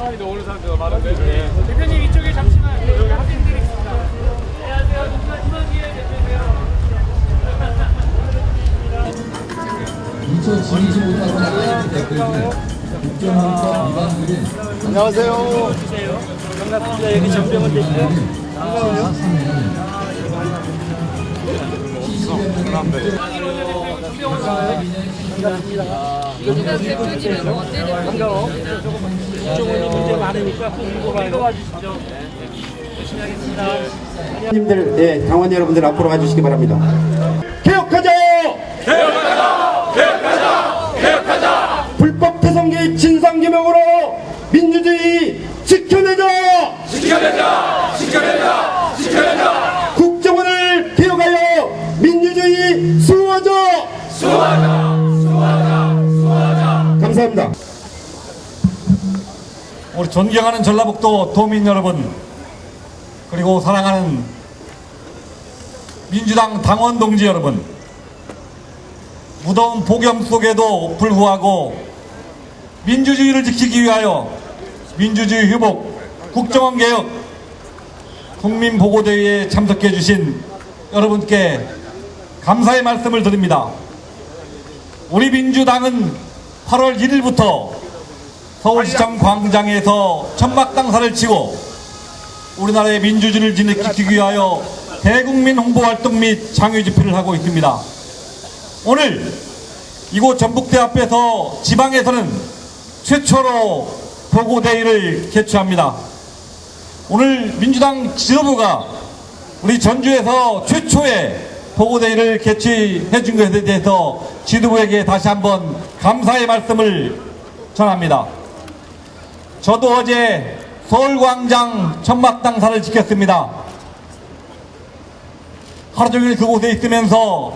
사람이 오는 사람들가 많은데. 대표님 이쪽에 잠시만 여기 학생들이 있습니다. 안녕하세요. 김만기의 대표님이에요. 2025 못하고 나가는 댓글들 국정원법 위반들은 안녕하세요. 반갑습니다. 여기 정병원 대표. 반가워요. 반가워. 국정원이 문제 많으니까 꼭 읽어봐 주시죠. 열심히 하겠습니다. 님들, 예, 당원 여러분들 앞으로 와주시기 바랍니다. 개혁하자! 개혁하자! 개혁하자! 개혁하자! 불법 태선 개입 진상규명으로 민주주의 지켜내자! 지켜내자! 지켜내자! 지켜내자! 국정원을 개혁하여 민주주의 수호하자! 수호하자! 수호하자! 수호하자! 감사합니다. 우리 존경하는 전라북도 도민 여러분, 그리고 사랑하는 민주당 당원 동지 여러분, 무더운 폭염 속에도 불구하고 민주주의를 지키기 위하여 민주주의 회복, 국정원 개혁, 국민보고대회에 참석해 주신 여러분께 감사의 말씀을 드립니다. 우리 민주당은 8월 1일부터 서울시청 광장에서 천막당사를 치고 우리나라의 민주주의를 지키기 위하여 대국민 홍보활동 및 장외집회를 하고 있습니다. 오늘 이곳 전북대 앞에서 지방에서는 최초로 보고대회를 개최합니다. 오늘 민주당 지도부가 우리 전주에서 최초의 보고대회를 개최해 준 것에 대해서 지도부에게 다시 한번 감사의 말씀을 전합니다. 저도 어제 서울광장 천막당사를 지켰습니다. 하루 종일 그곳에 있으면서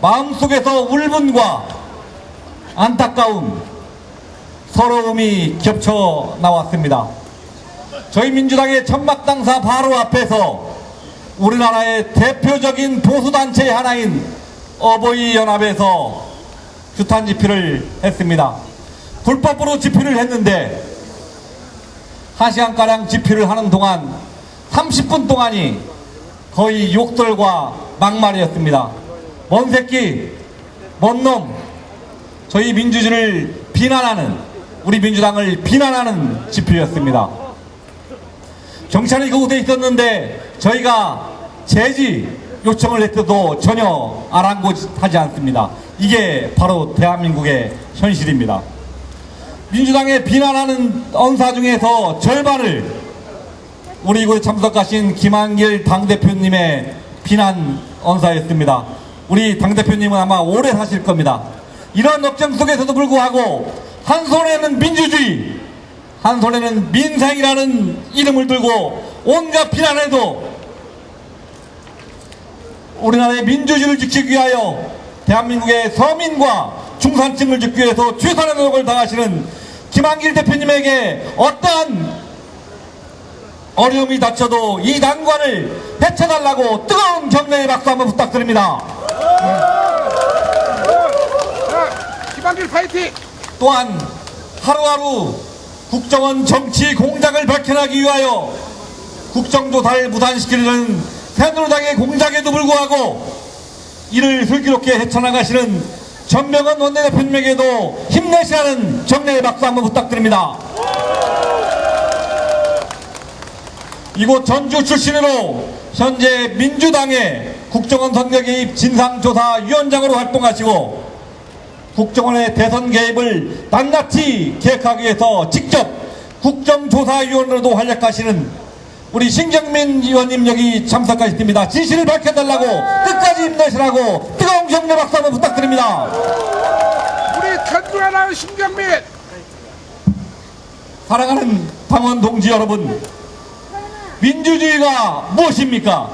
마음속에서 울분과 안타까움, 서러움이 겹쳐 나왔습니다. 저희 민주당의 천막당사 바로 앞에서 우리나라의 대표적인 보수단체 하나인 어버이연합에서 규탄 집회를 했습니다. 불법으로 집회를 했는데 1시간가량 집회를 하는 동안 30분 동안이 거의 욕설과 막말이었습니다. 뭔 새끼, 뭔 놈, 저희 민주주의를 비난하는, 우리 민주당을 비난하는 집회였습니다. 경찰이 그곳에 있었는데 저희가 제지 요청을 했어도 전혀 아랑곳하지 않습니다. 이게 바로 대한민국의 현실입니다. 민주당에 비난하는 언사 중에서 절반을 우리 이곳에 참석하신 김한길 당대표님의 비난 언사였습니다. 우리 당대표님은 아마 오래 사실 겁니다. 이런 역정 속에서도 불구하고 한 손에는 민주주의, 한 손에는 민생이라는 이름을 들고 온갖 비난해도 우리나라의 민주주의를 지키기 위하여 대한민국의 서민과 중산층을 지키기 위해서 최선의 노력을 다하시는 김한길 대표님에게 어떠한 어려움이 닥쳐도 이 난관을 헤쳐달라고 뜨거운 격려의 박수 한번 부탁드립니다. 김한길 파이팅! 또한 하루하루 국정원 정치 공작을 밝혀내기 위하여 국정조사를 무산시키려는 새누리당의 공작에도 불구하고 이를 슬기롭게 헤쳐나가시는 전병헌 원내대표님에게도 힘내시라는 격려의 박수 한번 부탁드립니다. 이곳 전주 출신으로 현재 민주당의 국정원 선거 개입 진상조사위원장으로 활동하시고 국정원의 대선 개입을 낱낱이 기획하기 위해서 직접 국정조사위원으로도 활약하시는 우리 신경민 의원님 여기 참석하셨습니다. 진실을 밝혀달라고 끝까지 힘내시라고 뜨거운 격려 박수 한번 부탁드립니다. 우리 전주에 나온 신경민! 사랑하는 당원 동지 여러분, 민주주의가 무엇입니까?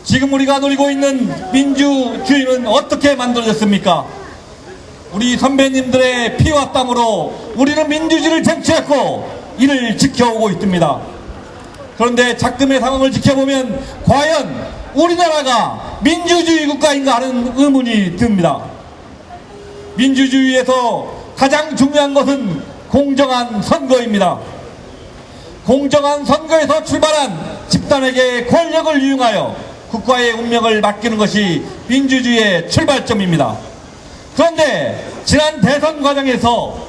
지금 우리가 누리고 있는 민주주의는 어떻게 만들어졌습니까? 우리 선배님들의 피와 땀으로 우리는 민주주의를 쟁취했고 이를 지켜오고 있습니다. 그런데 작금의 상황을 지켜보면 과연 우리나라가 민주주의 국가인가 하는 의문이 듭니다. 민주주의에서 가장 중요한 것은 공정한 선거입니다. 공정한 선거에서 출발한 집단에게 권력을 이용하여 국가의 운명을 맡기는 것이 민주주의의 출발점입니다. 그런데 지난 대선 과정에서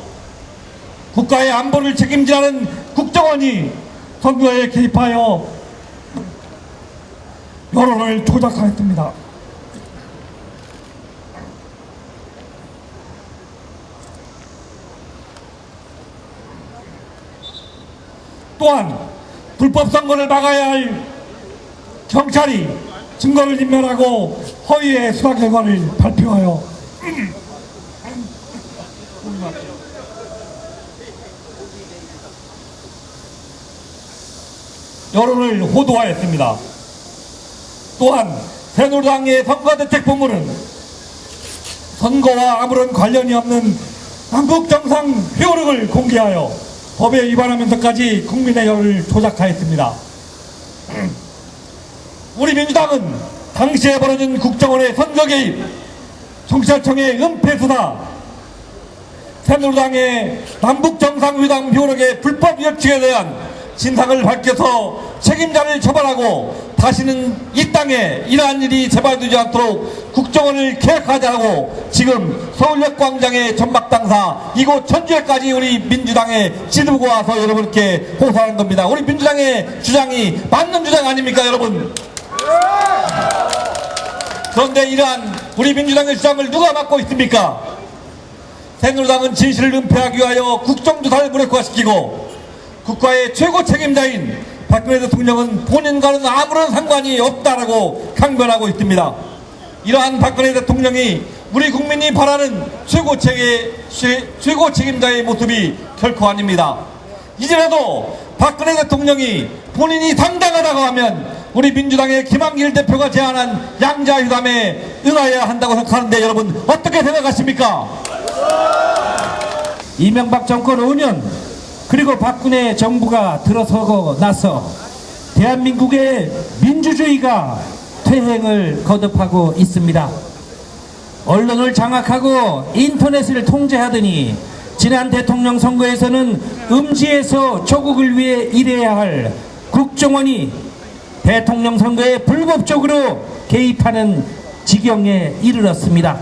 국가의 안보를 책임지라는 국정원이 선거에 개입하여 여론을 조작하였습니다. 또한 불법 선거를 막아야 할 경찰이 증거를 인멸하고 허위의 수사 결과를 발표하여 여론을 호도하였습니다. 또한 새누리당의 선거대책본부는 선거와 아무런 관련이 없는 남북정상회의록을 공개하여 법에 위반하면서까지 국민의 여론을 조작하였습니다. 우리 민주당은 당시에 벌어진 국정원의 선거 개입, 경찰청의 은폐 수사, 새누리당의 남북정상회담 회의록의 불법 위협칙에 대한 진상을 밝혀서 책임자를 처벌하고 다시는 이 땅에 이러한 일이 재발되지 않도록 국정원을 개혁하자고 지금 서울역 광장의 전박당사 이곳 천주에까지 우리 민주당의 지도부가 와서 여러분께 호소하는 겁니다. 우리 민주당의 주장이 맞는 주장 아닙니까 여러분? 그런데 이러한 우리 민주당의 주장을 누가 맡고 있습니까? 새누리당은 진실을 은폐하기 위하여 국정조사를 무력화시키고 국가의 최고 책임자인 박근혜 대통령은 본인과는 아무런 상관이 없다라고 강변하고 있습니다. 이러한 박근혜 대통령이 우리 국민이 바라는 최고 책임자의 모습이 결코 아닙니다. 이제라도 박근혜 대통령이 본인이 상당하다고 하면 우리 민주당의 김한길 대표가 제안한 양자회담에 응하여야 한다고 생각하는데 여러분 어떻게 생각하십니까? 이명박 정권 5년 그리고 박근혜 정부가 들어서고 나서 대한민국의 민주주의가 퇴행을 거듭하고 있습니다. 언론을 장악하고 인터넷을 통제하더니 지난 대통령 선거에서는 음지에서 조국을 위해 일해야 할 국정원이 대통령 선거에 불법적으로 개입하는 지경에 이르렀습니다.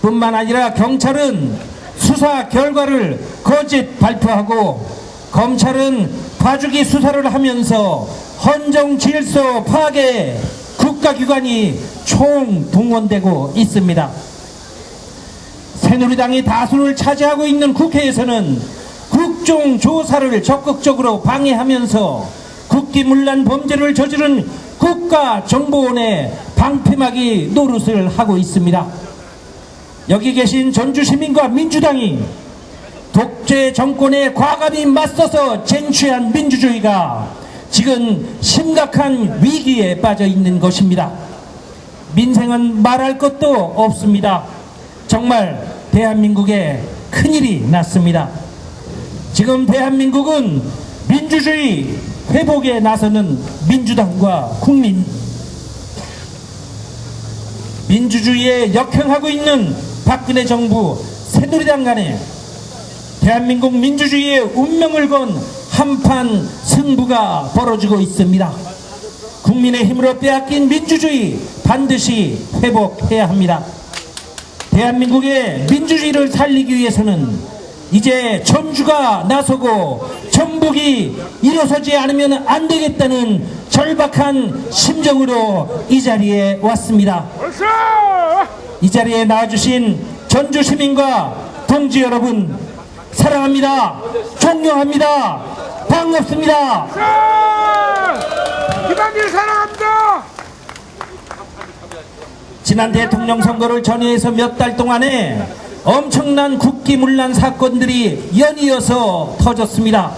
뿐만 아니라 경찰은 수사 결과를 거짓 발표하고 검찰은 봐주기 수사를 하면서 헌정 질서 파괴 국가기관이 총동원되고 있습니다. 새누리당이 다수를 차지하고 있는 국회에서는 국정조사를 적극적으로 방해하면서 국기문란 범죄를 저지른 국가정보원의 방패막이 노릇을 하고 있습니다. 여기 계신 전주시민과 민주당이 독재 정권에 과감히 맞서서 쟁취한 민주주의가 지금 심각한 위기에 빠져 있는 것입니다. 민생은 말할 것도 없습니다. 정말 대한민국에 큰일이 났습니다. 지금 대한민국은 민주주의 회복에 나서는 민주당과 국민, 민주주의에 역행하고 있는 박근혜 정부 새누리당 간에 대한민국 민주주의의 운명을 건 한판 승부가 벌어지고 있습니다. 국민의 힘으로 빼앗긴 민주주의 반드시 회복해야 합니다. 대한민국의 민주주의를 살리기 위해서는 이제 전주가 나서고 전북이 일어서지 않으면 안 되겠다는 절박한 심정으로 이 자리에 왔습니다. 이 자리에 나와주신 전주 시민과 동지 여러분 사랑합니다. 존경합니다. 반갑습니다. 김한길 사랑합니다. 지난 대통령 선거를 전후해서 몇 달 동안에 엄청난 국기문란 사건들이 연이어서 터졌습니다.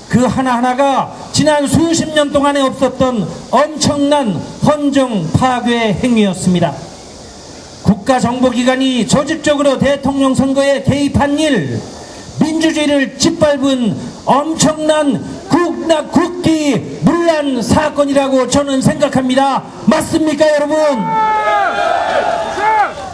그 하나하나가 지난 수십 년 동안에 없었던 엄청난 헌정 파괴 행위였습니다. 국가정보기관이 조직적으로 대통령 선거에 개입한 일, 민주주의를 짓밟은 엄청난 국기 문란 사건이라고 저는 생각합니다. 맞습니까 여러분?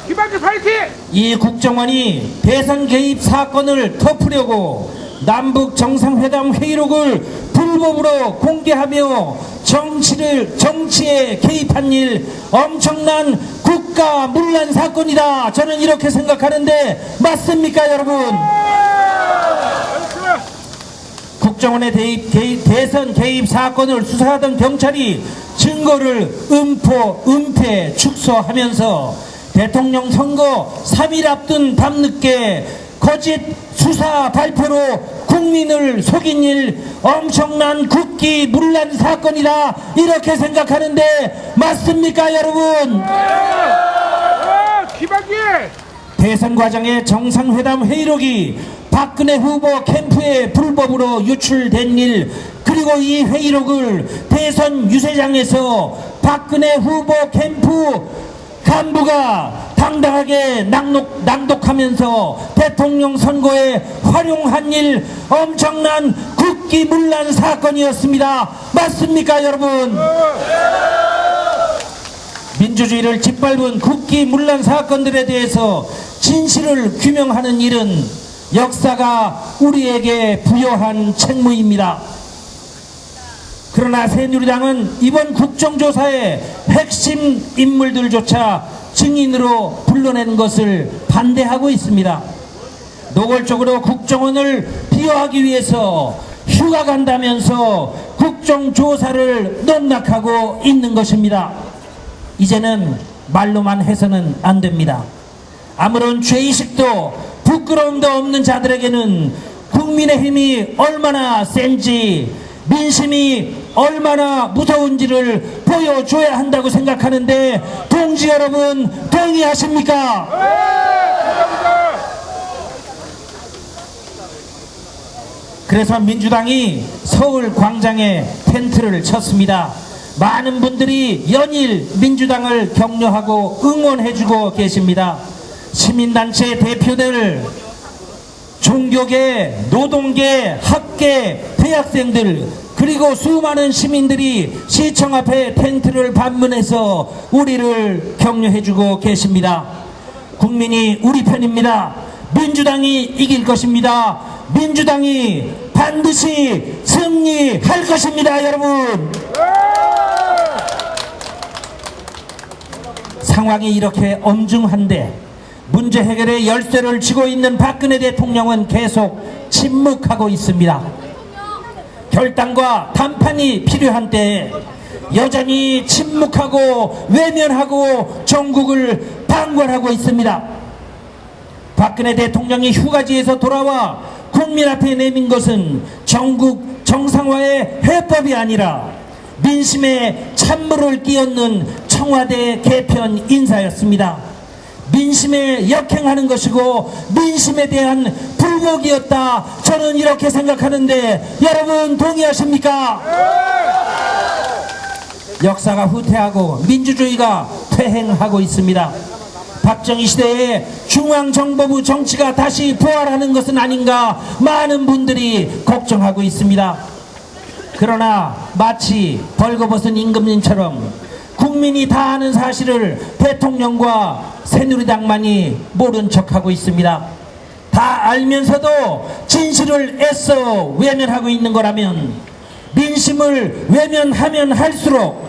김한길 파이팅! 이 국정원이 대선 개입 사건을 덮으려고 남북 정상회담 회의록을 불법으로 공개하며 정치에 개입한 일, 엄청난 국가 문란 사건이다. 저는 이렇게 생각하는데 맞습니까, 여러분? 국정원의 대선 개입 사건을 수사하던 경찰이 증거를 은폐, 축소하면서 대통령 선거 3일 앞둔 밤늦게 거짓 수사 발표로 국민을 속인 일, 엄청난 국기 문란 사건이다. 이렇게 생각하는데 맞습니까, 여러분? 김학의 대선 과정의 정상회담 회의록이 박근혜 후보 캠프에 불법으로 유출된 일, 그리고 이 회의록을 대선 유세장에서 박근혜 후보 캠프 간부가 당당하게 낭독하면서 대통령 선거에 활용한 일, 엄청난 국기 문란 사건이었습니다. 맞습니까, 여러분? 민주주의를 짓밟은 국기 문란 사건들에 대해서 진실을 규명하는 일은 역사가 우리에게 부여한 책무입니다. 그러나 새누리당은 이번 국정조사의 핵심 인물들조차 증인으로 불러내는 것을 반대하고 있습니다. 노골적으로 국정원을 비호하기 위해서 휴가 간다면서 국정조사를 농락하고 있는 것입니다. 이제는 말로만 해서는 안 됩니다. 아무런 죄의식도 부끄러움도 없는 자들에게는 국민의힘이 얼마나 센지, 민심이 얼마나 무서운지를 보여줘야 한다고 생각하는데 동지 여러분 동의하십니까? 그래서 민주당이 서울 광장에 텐트를 쳤습니다. 많은 분들이 연일 민주당을 격려하고 응원해주고 계십니다. 시민단체 대표들, 종교계, 노동계, 학계, 대학생들, 그리고 수많은 시민들이 시청 앞에 텐트를 방문해서 우리를 격려해주고 계십니다. 국민이 우리 편입니다. 민주당이 이길 것입니다. 민주당이 반드시 승리할 것입니다, 여러분. 상황이 이렇게 엄중한데 문제 해결에 열쇠를 쥐고 있는 박근혜 대통령은 계속 침묵하고 있습니다. 결단과 담판이 필요한 때에 여전히 침묵하고 외면하고 전국을 방관하고 있습니다. 박근혜 대통령이 휴가지에서 돌아와 국민 앞에 내민 것은 전국 정상화의 해법이 아니라 민심에 찬물을 끼얹는 청와대 개편 인사였습니다. 민심에 역행하는 것이고 민심에 대한 불복이었다. 저는 이렇게 생각하는데 여러분 동의하십니까? 역사가 후퇴하고 민주주의가 퇴행하고 있습니다. 박정희 시대에 중앙정보부 정치가 다시 부활하는 것은 아닌가 많은 분들이 걱정하고 있습니다. 그러나 마치 벌거벗은 임금님처럼 국민이 다 아는 사실을 대통령과 새누리당만이 모른 척하고 있습니다. 다 알면서도 진실을 애써 외면하고 있는 거라면 민심을 외면하면 할수록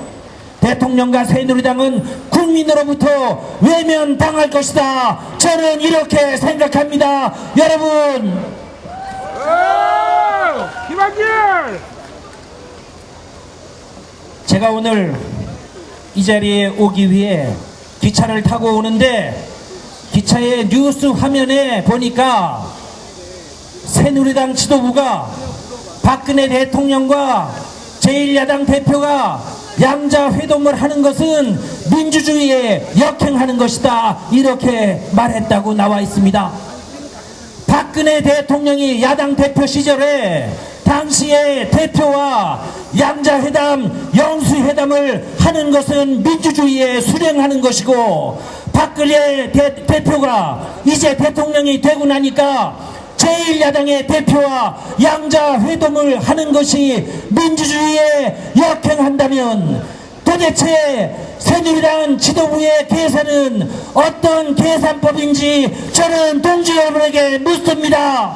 대통령과 새누리당은 국민으로부터 외면당할 것이다. 저는 이렇게 생각합니다. 여러분, 김학의 제가 오늘 이 자리에 오기 위해 기차를 타고 오는데 기차의 뉴스 화면에 보니까 새누리당 지도부가 박근혜 대통령과 제1야당 대표가 양자회동을 하는 것은 민주주의에 역행하는 것이다. 이렇게 말했다고 나와 있습니다. 박근혜 대통령이 야당 대표 시절에 당시에 대표와 양자회담, 영수회담을 하는 것은 민주주의에 수령하는 것이고 박근혜 대표가 이제 대통령이 되고 나니까 제1야당의 대표와 양자회담을 하는 것이 민주주의에 역행한다면 도대체 새누리당 지도부의 계산은 어떤 계산법인지 저는 동지 여러분에게 묻습니다.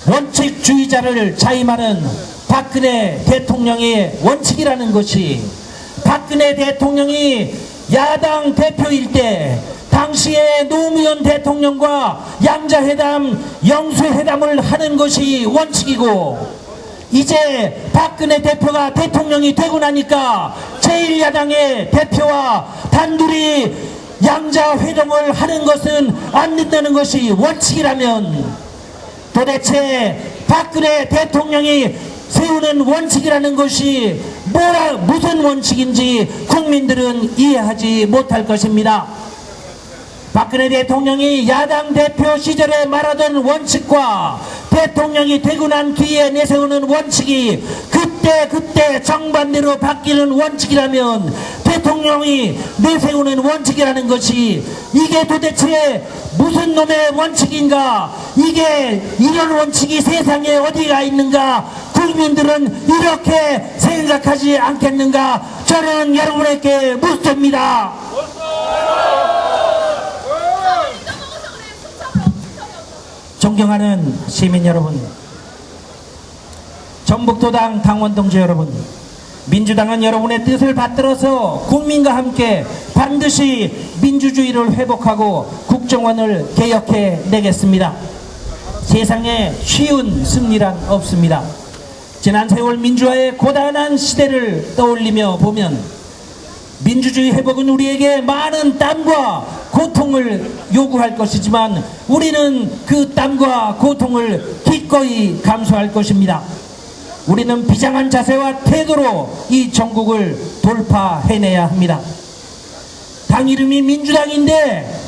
원칙주의자를 자임하는 박근혜 대통령의 원칙이라는 것이, 박근혜 대통령이 야당 대표일 때 당시에 노무현 대통령과 양자회담, 영수회담을 하는 것이 원칙이고, 이제 박근혜 대표가 대통령이 되고 나니까 제1야당의 대표와 단둘이 양자회담을 하는 것은 안 된다는 것이 원칙이라면, 도대체 박근혜 대통령이 세우는 원칙이라는 것이 무슨 원칙인지 국민들은 이해하지 못할 것입니다. 박근혜 대통령이 야당 대표 시절에 말하던 원칙과 대통령이 되고 난 뒤에 내세우는 원칙이 그때 정반대로 바뀌는 원칙이라면, 대통령이 내세우는 원칙이라는 것이 이게 도대체 무슨 놈의 원칙인가? 이게 이런 원칙이 세상에 어디가 있는가? 국민들은 이렇게 생각하지 않겠는가? 저는 여러분에게 묻습니다. 존경하는 시민 여러분, 전북도당 당원 동지 여러분, 민주당은 여러분의 뜻을 받들어서 국민과 함께 반드시 민주주의를 회복하고 국정원을 개혁해 내겠습니다. 세상에 쉬운 승리란 없습니다. 지난 세월 민주화의 고단한 시대를 떠올리며 보면 민주주의 회복은 우리에게 많은 땀과 고통을 요구할 것이지만 우리는 그 땀과 고통을 기꺼이 감수할 것입니다. 우리는 비장한 자세와 태도로 이 전국을 돌파해내야 합니다. 당 이름이 민주당인데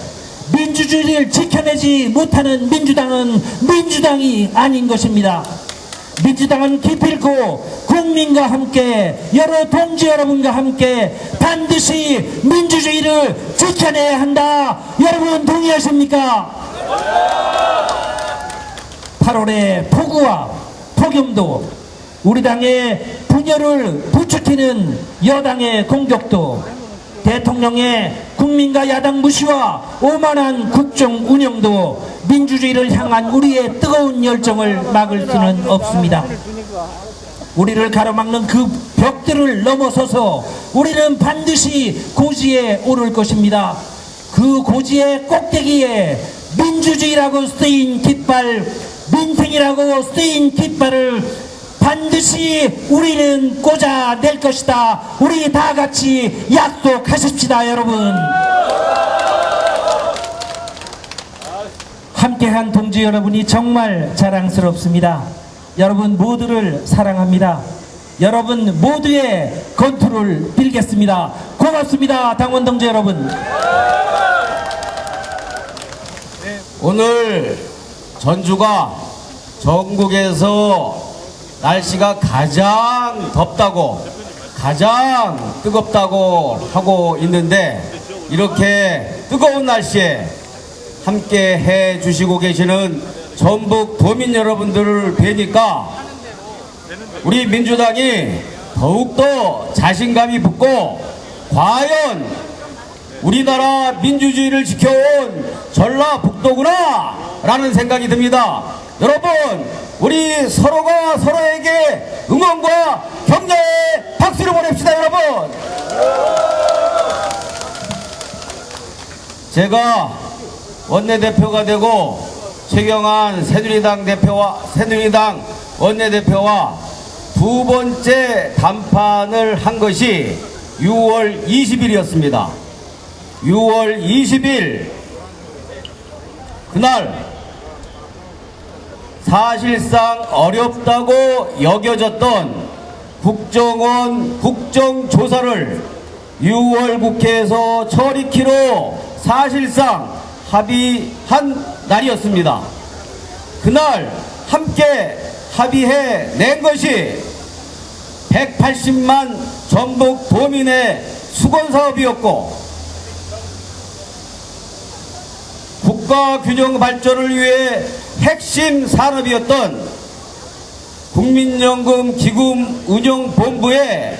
민주주의를 지켜내지 못하는 민주당은 민주당이 아닌 것입니다. 민주당은 기필코 국민과 함께, 여러 동지 여러분과 함께 반드시 민주주의를 지켜내야 한다. 여러분 동의하십니까? 8월의 폭우와 폭염도, 우리 당의 분열을 부추기는 여당의 공격도, 대통령의 국민과 야당 무시와 오만한 국정 운영도 민주주의를 향한 우리의 뜨거운 열정을 막을 수는 없습니다. 우리를 가로막는 그 벽들을 넘어서서 우리는 반드시 고지에 오를 것입니다. 그 고지의 꼭대기에 민주주의라고 쓰인 깃발, 민생이라고 쓰인 깃발을 반드시 우리는 꽂아낼 것이다. 우리 다 같이 약속하십시다, 여러분. 함께한 동지 여러분이 정말 자랑스럽습니다. 여러분 모두를 사랑합니다. 여러분 모두의 건투를 빌겠습니다. 고맙습니다, 당원 동지 여러분. 오늘 전주가 전국에서 날씨가 가장 덥다고, 가장 뜨겁다고 하고 있는데, 이렇게 뜨거운 날씨에 함께 해 주시고 계시는 전북 도민 여러분들을 뵈니까 우리 민주당이 더욱더 자신감이 붙고, 과연 우리나라 민주주의를 지켜온 전라북도구나 라는 생각이 듭니다. 여러분, 우리 서로가 서로에게 응원과 격려의 박수를 보냅시다, 여러분. 제가 원내대표가 되고 최경환 새누리당 원내대표와 두 번째 담판을 한 것이 6월 20일이었습니다. 6월 20일 그날 사실상 어렵다고 여겨졌던 국정원 국정조사를 6월 국회에서 처리키로 사실상 합의한 날이었습니다. 그날 함께 합의해 낸 것이 180만 전북 도민의 수건사업이었고, 국가균형 발전을 위해 핵심 산업이었던 국민연금 기금 운영본부의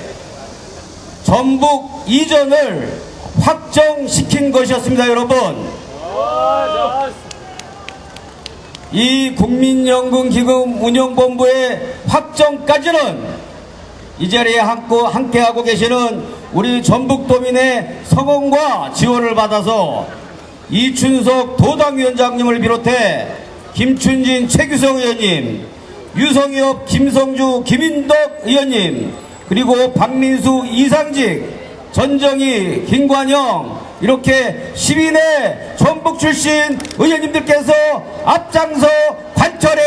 전북 이전을 확정시킨 것이었습니다, 여러분. 이 국민연금기금 운영본부의 확정까지는 이 자리에 함께하고 계시는 우리 전북도민의 성원과 지원을 받아서 이춘석 도당위원장님을 비롯해 김춘진 최규성 의원님, 유성엽 김성주 김인덕 의원님, 그리고 박민수 이상직, 전정희 김관영, 이렇게 시민의 전북 출신 의원님들께서 앞장서 관철해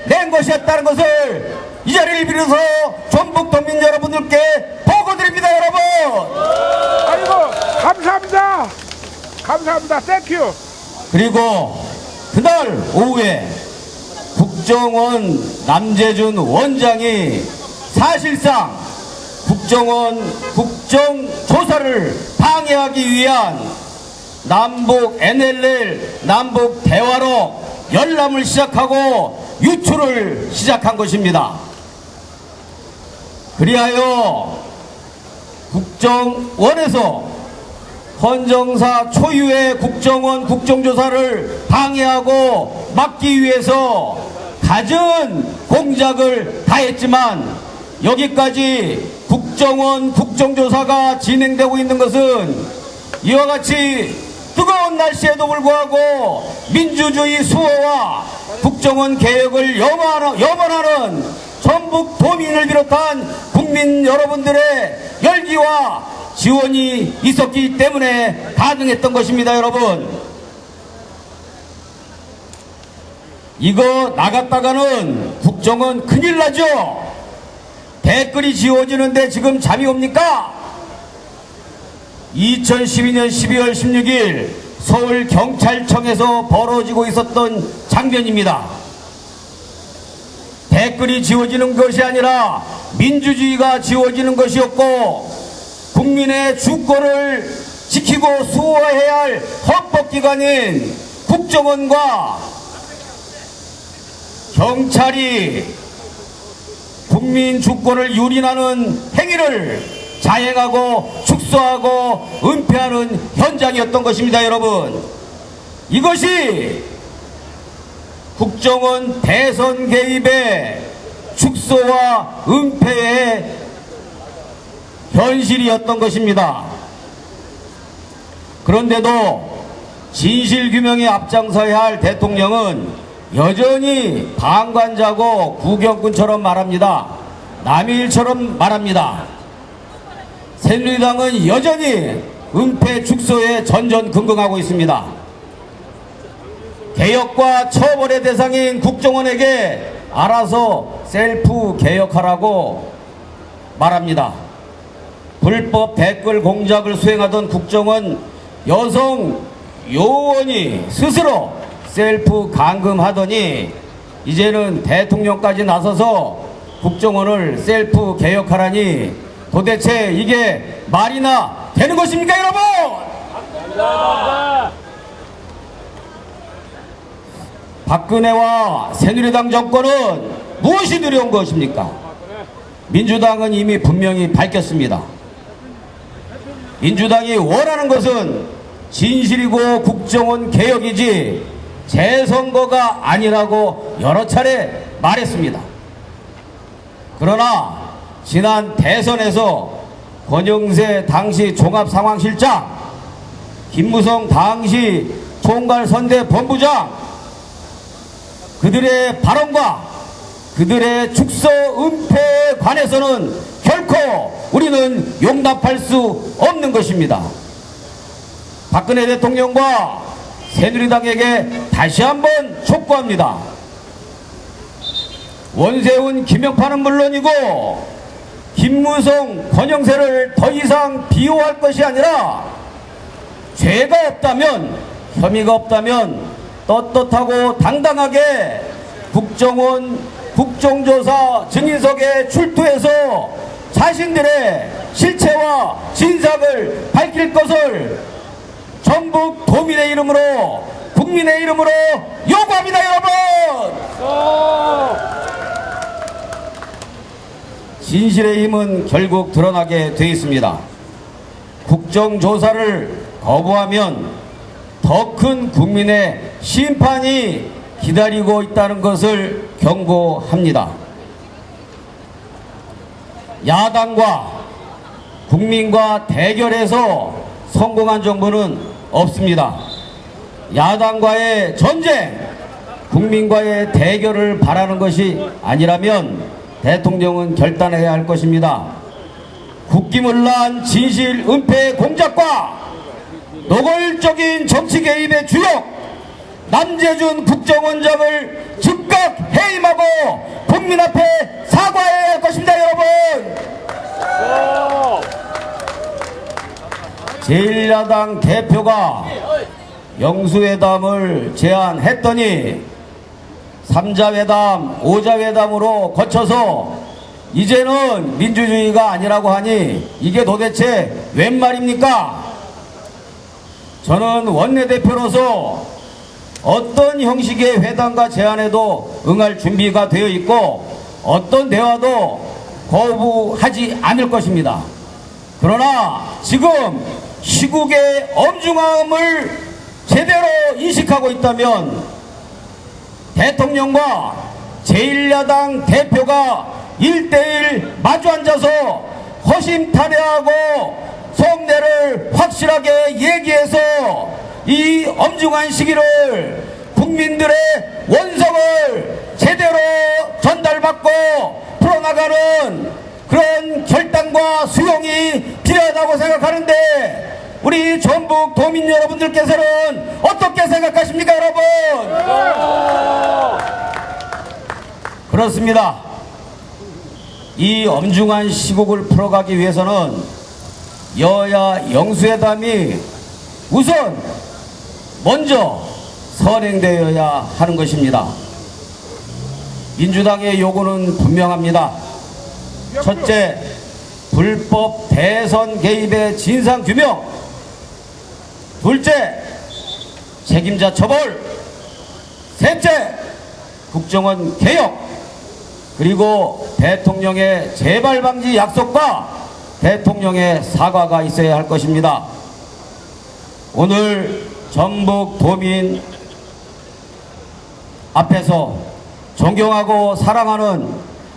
낸 것이었다는 것을 이 자리를 빌어서 전북 도민 여러분들께 보고드립니다. 여러분, 아이고, 감사합니다. 감사합니다. 땡큐. 그리고 그날 오후에 국정원 남재준 원장이 사실상 국정원 국정조사를 방해하기 위한 남북 NLL 남북 대화로 열람을 시작하고 유출을 시작한 것입니다. 그리하여 국정원에서 헌정사 초유의 국정원 국정조사를 방해하고 막기 위해서 갖은 공작을 다했지만 여기까지 국정원 국정조사가 진행되고 있는 것은 이와 같이 뜨거운 날씨에도 불구하고 민주주의 수호와 국정원 개혁을 염원하는 전북 도민을 비롯한 국민 여러분들의 열기와 지원이 있었기 때문에 가능했던 것입니다. 여러분, 이거 나갔다가는 국정원 큰일 나죠. 댓글이 지워지는데 지금 잠이 옵니까? 2012년 12월 16일 서울경찰청에서 벌어지고 있었던 장면입니다. 댓글이 지워지는 것이 아니라 민주주의가 지워지는 것이었고, 국민의 주권을 지키고 수호해야 할 헌법기관인 국정원과 경찰이 국민 주권을 유린하는 행위를 자행하고 축소하고 은폐하는 현장이었던 것입니다. 여러분, 이것이 국정원 대선 개입의 축소와 은폐의 현실이었던 것입니다. 그런데도 진실규명에 앞장서야 할 대통령은 여전히 방관자고 구경꾼처럼 말합니다. 남의 일처럼 말합니다. 새누리당은 여전히 은폐 축소에 전전긍긍하고 있습니다. 개혁과 처벌의 대상인 국정원에게 알아서 셀프 개혁하라고 말합니다. 불법 댓글 공작을 수행하던 국정원 여성 요원이 스스로 셀프 감금하더니 이제는 대통령까지 나서서 국정원을 셀프 개혁하라니 도대체 이게 말이나 되는 것입니까, 여러분? 박근혜와 새누리당 정권은 무엇이 두려운 것입니까? 민주당은 이미 분명히 밝혔습니다. 민주당이 원하는 것은 진실이고 국정원 개혁이지 재선거가 아니라고 여러 차례 말했습니다. 그러나 지난 대선에서 권영세 당시 종합상황실장, 김무성 당시 총괄선대본부장, 그들의 발언과 그들의 축소 은폐에 관해서는 결코 우리는 용납할 수 없는 것입니다. 박근혜 대통령과 새누리당에게 다시 한번 촉구합니다. 원세훈, 김영파는 물론이고 김무성, 권영세를 더 이상 비호할 것이 아니라 죄가 없다면, 혐의가 없다면 떳떳하고 당당하게 국정원 국정조사 증인석에 출두해서 자신들의 실체와 진상을 밝힐 것을 전북 도민의 이름으로, 국민의 이름으로 요구합니다. 여러분, 진실의 힘은 결국 드러나게 돼 있습니다. 국정조사를 거부하면 더 큰 국민의 심판이 기다리고 있다는 것을 경고합니다. 야당과 국민과 대결해서 성공한 정부는 없습니다. 야당과의 전쟁, 국민과의 대결을 바라는 것이 아니라면 대통령은 결단해야 할 것입니다. 국기문란 진실 은폐 공작과 노골적인 정치 개입의 주역 남재준 국정원장을 즉각 해임하고 국민 앞에 사과해야 할 것입니다. 여러분, 제1야당 대표가 영수회담을 제안했더니 3자회담, 5자회담으로 거쳐서 이제는 민주주의가 아니라고 하니 이게 도대체 웬 말입니까? 저는 원내대표로서 어떤 형식의 회담과 제안에도 응할 준비가 되어 있고 어떤 대화도 거부하지 않을 것입니다. 그러나 지금 시국의 엄중함을 제대로 인식하고 있다면 대통령과 제1야당 대표가 1대1 마주 앉아서 허심탄회하고 속내를 확실하게 얘기해서 이 엄중한 시기를 국민들의 원성을 제대로 전달받고 풀어나가는 그런 결단과 수용이 필요하다고 생각하는데 우리 전북 도민 여러분들께서는 어떻게 생각하십니까, 여러분? 그렇습니다. 이 엄중한 시국을 풀어가기 위해서는 여야 영수회담이 우선 먼저 선행되어야 하는 것입니다. 민주당의 요구는 분명합니다. 첫째, 불법 대선 개입의 진상규명. 둘째, 책임자 처벌. 셋째, 국정원 개혁. 그리고 대통령의 재발 방지 약속과 대통령의 사과가 있어야 할 것입니다. 오늘 전북 도민 앞에서 존경하고 사랑하는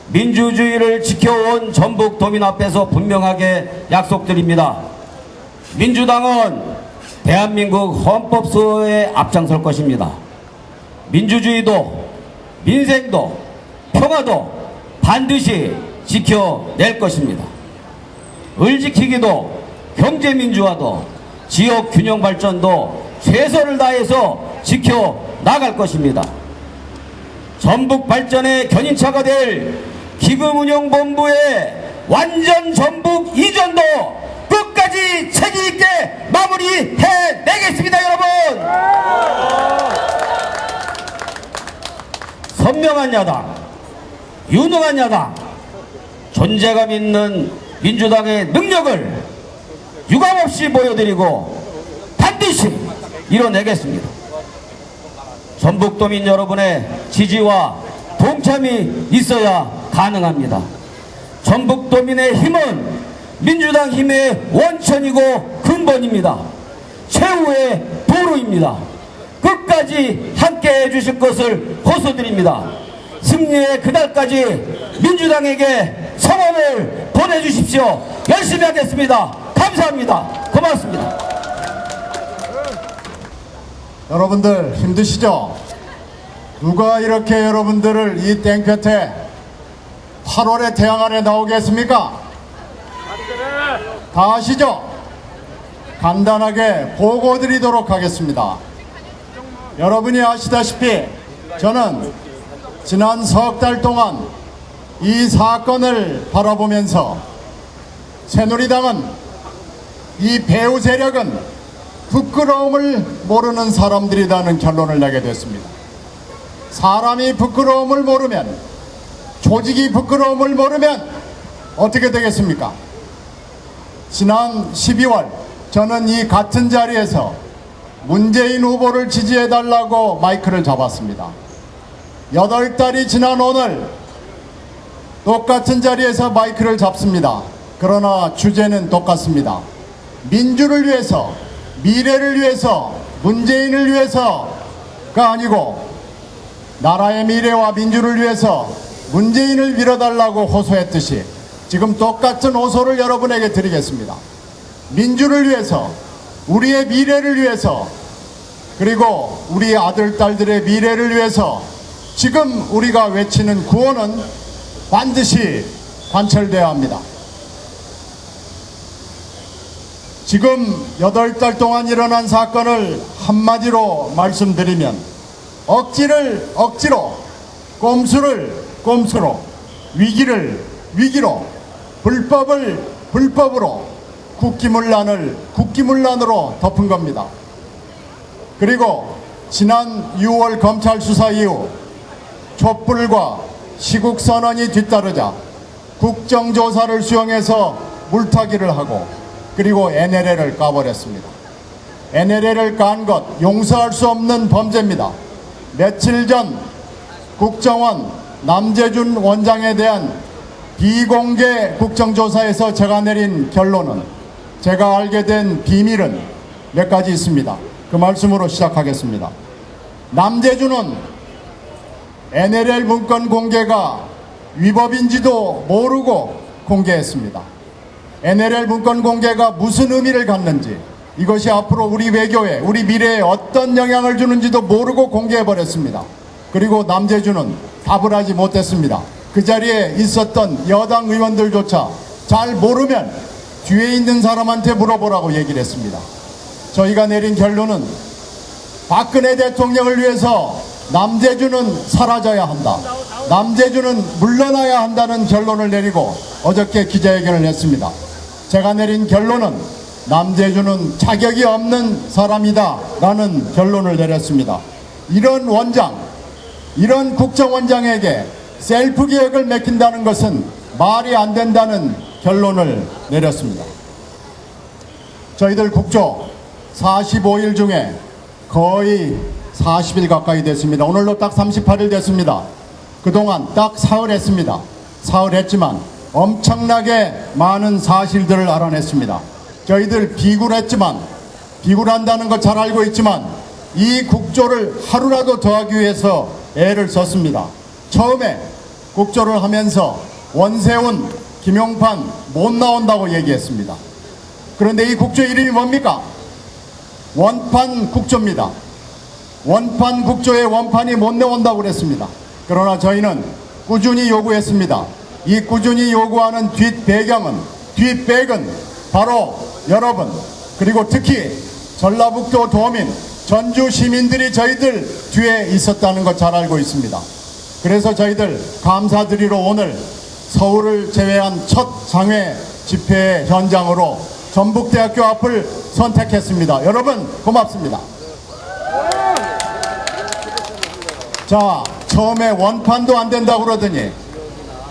민주주의를 지켜온 전북 도민 앞에서 분명하게 약속드립니다. 민주당은 대한민국 헌법 수호에 앞장설 것입니다. 민주주의도 민생도 평화도 반드시 지켜낼 것입니다. 을 지키기도 경제민주화도 지역균형 발전도 최선을 다해서 지켜나갈 것입니다. 전북 발전의 견인차가 될 기금운용본부의 완전 전북 이전도 끝까지 책임있게 마무리해내겠습니다. 여러분, 선명한 야당, 유능한 야당, 존재감 있는 민주당의 능력을 유감없이 보여드리고 반드시 이뤄내겠습니다. 전북도민 여러분의 지지와 동참이 있어야 가능합니다. 전북도민의 힘은 민주당 힘의 원천이고 근본입니다. 최후의 도루입니다. 끝까지 함께 해주실 것을 호소드립니다. 승리의 그날까지 민주당에게 성원을 보내주십시오. 열심히 하겠습니다. 감사합니다. 고맙습니다. 여러분들 힘드시죠? 누가 이렇게 여러분들을 이 땡볕에 8월의 태양 아래 나오겠습니까? 다 아시죠? 간단하게 보고 드리도록 하겠습니다. 여러분이 아시다시피 저는 지난 석 달 동안 이 사건을 바라보면서 새누리당은, 이 배후 세력은 부끄러움을 모르는 사람들이라는 결론을 내게 됐습니다. 사람이 부끄러움을 모르면, 조직이 부끄러움을 모르면 어떻게 되겠습니까? 지난 12월 저는 이 같은 자리에서 문재인 후보를 지지해달라고 마이크를 잡았습니다. 8달이 지난 오늘 똑같은 자리에서 마이크를 잡습니다. 그러나 주제는 똑같습니다. 민주를 위해서, 미래를 위해서, 문재인을 위해서가 아니고 나라의 미래와 민주를 위해서 문재인을 밀어달라고 호소했듯이 지금 똑같은 호소를 여러분에게 드리겠습니다. 민주를 위해서, 우리의 미래를 위해서, 그리고 우리 아들, 딸들의 미래를 위해서 지금 우리가 외치는 구호는 반드시 관철되어야 합니다. 지금 8달 동안 일어난 사건을 한마디로 말씀드리면 억지를 억지로, 꼼수를 꼼수로, 위기를 위기로, 불법을 불법으로, 국기문란을 국기문란으로 덮은 겁니다. 그리고 지난 6월 검찰 수사 이후 촛불과 시국선언이 뒤따르자 국정조사를 수용해서 물타기를 하고 그리고 NLL을 까버렸습니다. NLL을 깐 것 용서할 수 없는 범죄입니다. 며칠 전 국정원 남재준 원장에 대한 비공개 국정조사에서 제가 내린 결론은, 제가 알게 된 비밀은 몇 가지 있습니다. 그 말씀으로 시작하겠습니다. 남재준은 NLL 문건 공개가 위법인지도 모르고 공개했습니다. NLL 문건 공개가 무슨 의미를 갖는지, 이것이 앞으로 우리 외교에, 우리 미래에 어떤 영향을 주는지도 모르고 공개해버렸습니다. 그리고 남재준은 답을 하지 못했습니다. 그 자리에 있었던 여당 의원들조차 잘 모르면 뒤에 있는 사람한테 물어보라고 얘기를 했습니다. 저희가 내린 결론은 박근혜 대통령을 위해서 남재준은 사라져야 한다, 남재준은 물러나야 한다는 결론을 내리고 어저께 기자회견을 했습니다. 제가 내린 결론은 남재준은 자격이 없는 사람이다 라는 결론을 내렸습니다. 이런 원장, 이런 국정원장에게 셀프 개혁을 맡긴다는 것은 말이 안 된다는 결론을 내렸습니다. 저희들 국조 45일 중에 거의 40일 가까이 됐습니다. 오늘로 딱 38일 됐습니다. 그동안 딱 사흘 했습니다. 사흘 했지만 엄청나게 많은 사실들을 알아냈습니다. 저희들 비굴했지만, 비굴한다는 거 잘 알고 있지만 이 국조를 하루라도 더 하기 위해서 애를 썼습니다. 처음에 국조를 하면서 원세훈, 김용판 못 나온다고 얘기했습니다. 그런데 이 국조 이름이 뭡니까? 원판 국조입니다. 원판 국조에 원판이 못 나온다고 그랬습니다. 그러나 저희는 꾸준히 요구했습니다. 이 꾸준히 요구하는 뒷배경은, 뒷백은 바로 여러분, 그리고 특히 전라북도 도민, 전주 시민들이 저희들 뒤에 있었다는 거 잘 알고 있습니다. 그래서 저희들 감사드리러 오늘 서울을 제외한 첫 장외 집회 현장으로 전북대학교 앞을 선택했습니다. 여러분 고맙습니다. 자, 처음에 원판도 안 된다고 그러더니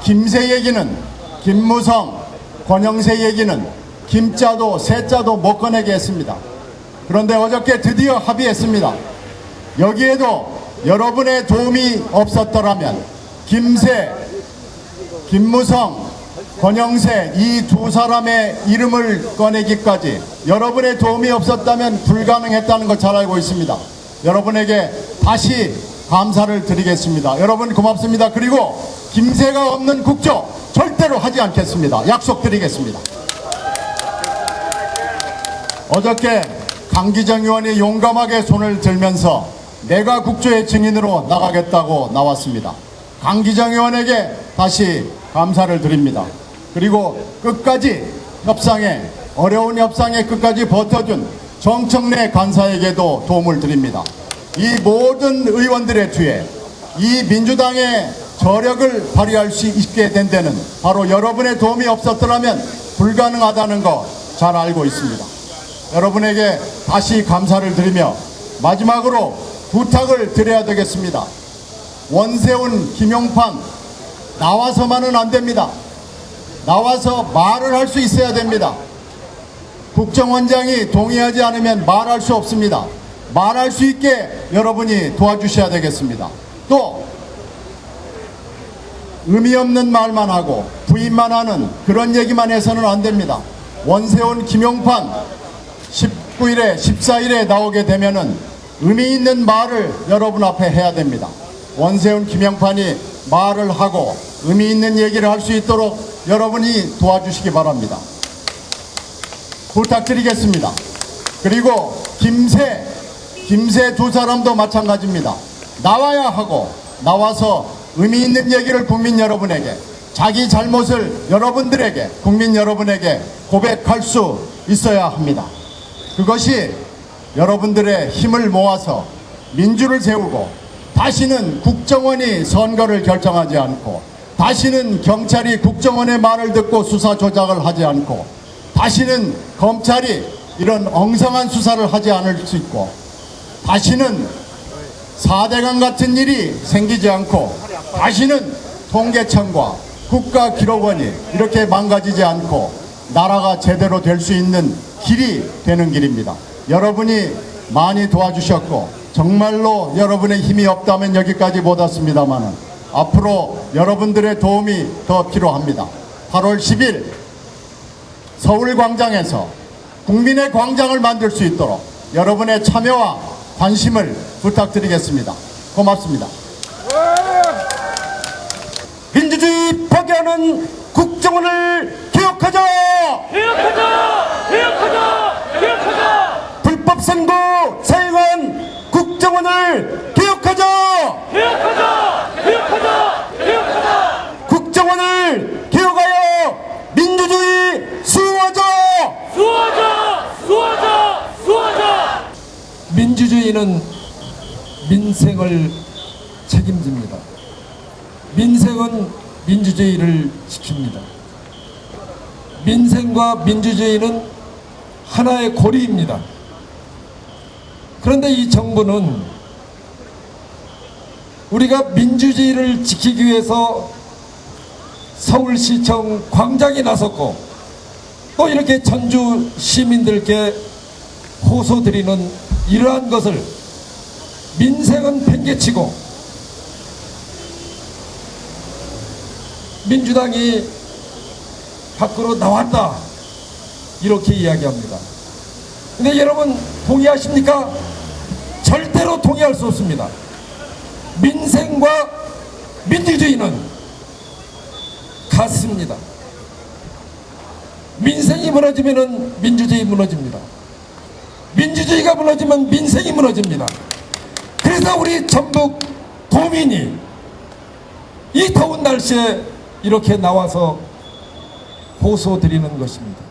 김새 얘기는, 김무성, 권영세 얘기는 김자도 세자도 못 꺼내게 했습니다. 그런데 어저께 드디어 합의했습니다. 여기에도 여러분의 도움이 없었더라면 김새, 김무성, 권영세 이 두 사람의 이름을 꺼내기까지 여러분의 도움이 없었다면 불가능했다는 거 잘 알고 있습니다. 여러분에게 다시 감사를 드리겠습니다. 여러분 고맙습니다. 그리고 김새가 없는 국조 절대로 하지 않겠습니다. 약속드리겠습니다. 어저께 강기정 의원이 용감하게 손을 들면서 내가 국조의 증인으로 나가겠다고 나왔습니다. 강기정 의원에게 다시 감사를 드립니다. 그리고 끝까지 협상에, 어려운 협상에 끝까지 버텨준 정청래 간사에게도 도움을 드립니다. 이 모든 의원들의 뒤에 이 민주당의 저력을 발휘할 수 있게 된 데는 바로 여러분의 도움이 없었더라면 불가능하다는 거 잘 알고 있습니다. 여러분에게 다시 감사를 드리며 마지막으로 부탁을 드려야 되겠습니다. 원세훈, 김용판 나와서만은 안 됩니다. 나와서 말을 할 수 있어야 됩니다. 국정원장이 동의하지 않으면 말할 수 없습니다. 말할 수 있게 여러분이 도와주셔야 되겠습니다. 또 의미 없는 말만 하고 부인만 하는 그런 얘기만 해서는 안 됩니다. 원세훈, 김용판 19일에 14일에 나오게 되면은 의미 있는 말을 여러분 앞에 해야 됩니다. 원세훈, 김영판이 말을 하고 의미 있는 얘기를 할 수 있도록 여러분이 도와주시기 바랍니다. 부탁드리겠습니다. 그리고 김새 두 사람도 마찬가지입니다. 나와야 하고 나와서 의미 있는 얘기를 국민 여러분에게, 자기 잘못을 여러분들에게, 국민 여러분에게 고백할 수 있어야 합니다. 그것이 여러분들의 힘을 모아서 민주를 세우고, 다시는 국정원이 선거를 결정하지 않고, 다시는 경찰이 국정원의 말을 듣고 수사 조작을 하지 않고, 다시는 검찰이 이런 엉성한 수사를 하지 않을 수 있고, 다시는 4대강 같은 일이 생기지 않고, 다시는 통계청과 국가기록원이 이렇게 망가지지 않고 나라가 제대로 될 수 있는 길이 되는 길입니다. 여러분이 많이 도와주셨고, 정말로 여러분의 힘이 없다면 여기까지 못 왔습니다만 앞으로 여러분들의 도움이 더 필요합니다. 8월 10일 서울광장에서 국민의 광장을 만들 수 있도록 여러분의 참여와 관심을 부탁드리겠습니다. 고맙습니다. 민주주의 파괴하는 국정원을 개혁하자! 개혁하자! 개혁하자! 개혁하자! 불법 선거 사용한 국정원을 개혁하자! 개혁하자! 개혁하자! 개혁하자! 국정원을 개혁하여 민주주의 수호하자! 수호하자! 수호하자! 수호하자! 민주주의는 민생을 책임집니다. 민생은 민주주의를 지킵니다. 민생과 민주주의는 하나의 고리입니다. 그런데 이 정부는 우리가 민주주의를 지키기 위해서 서울시청 광장에 나섰고, 또 이렇게 전주 시민들께 호소드리는 이러한 것을 민생은 팽개치고 민주당이 밖으로 나왔다, 이렇게 이야기합니다. 근데 여러분 동의하십니까? 절대로 동의할 수 없습니다. 민생과 민주주의는 같습니다. 민생이 무너지면 민주주의 무너집니다. 민주주의가 무너지면 민생이 무너집니다. 그래서 우리 전북 도민이 이 더운 날씨에 이렇게 나와서 호소드리는 것입니다.